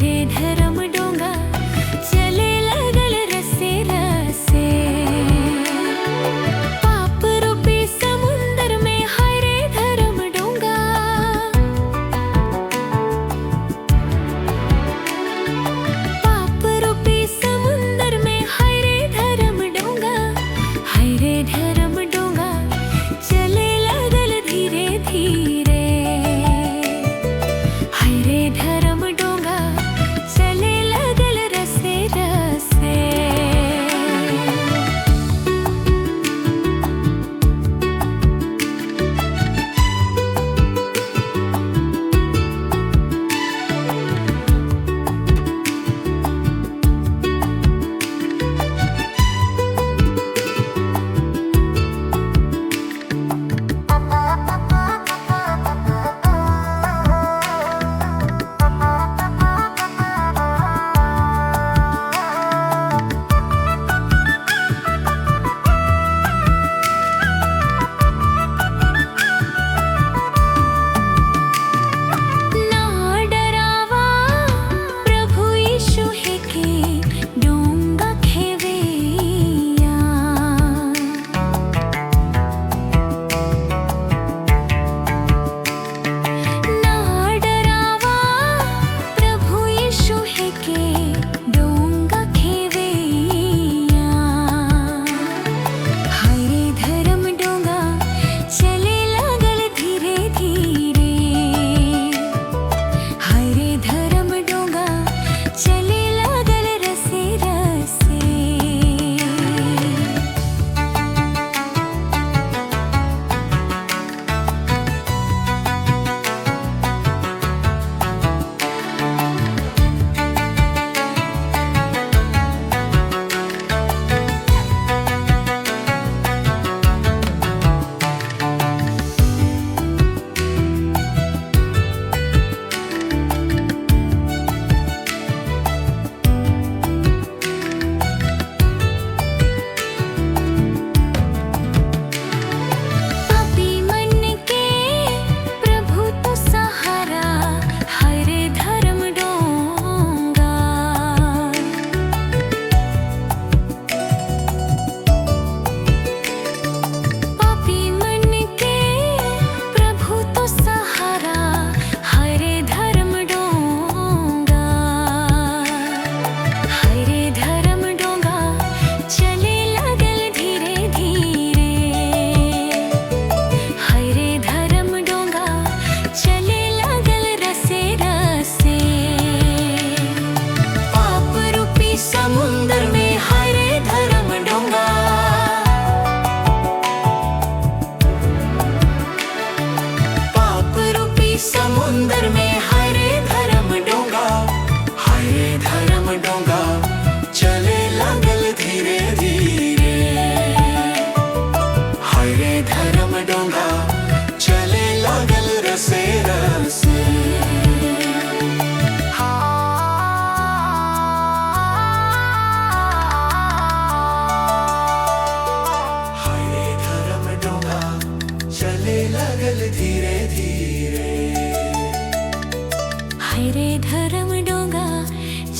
रे धरम डोंगा चले लागल रसे रसे। पाप रूपी समुंदर में हाय रे धरम डोंगा। पाप रूपी समुंदर में हाय रे धरम डोंगा। हाय रे धरम डोंगा चले लागल धीरे धीरे। हाय रे धरम डोंगा चले लागल रसे रसे। समुंदर में हाय रे धरम डोंगा। हाय रे धरम डोंगा चले लागल धीरे धीरे। हाय रे धरम डोंगा चले लागल रसे रसे। हाय रे धरम डोंगा चले लागल धीरे धीरे। हाय रे धरम डोंगा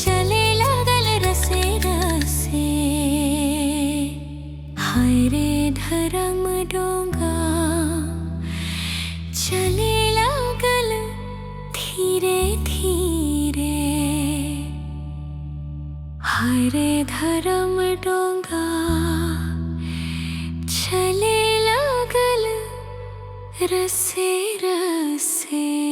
चले लागल रसे रसे। हाय रे धरम डोंगा चले लागल धीरे धीरे। हाय रे धरम डोंगा चले लागल रसे रसे।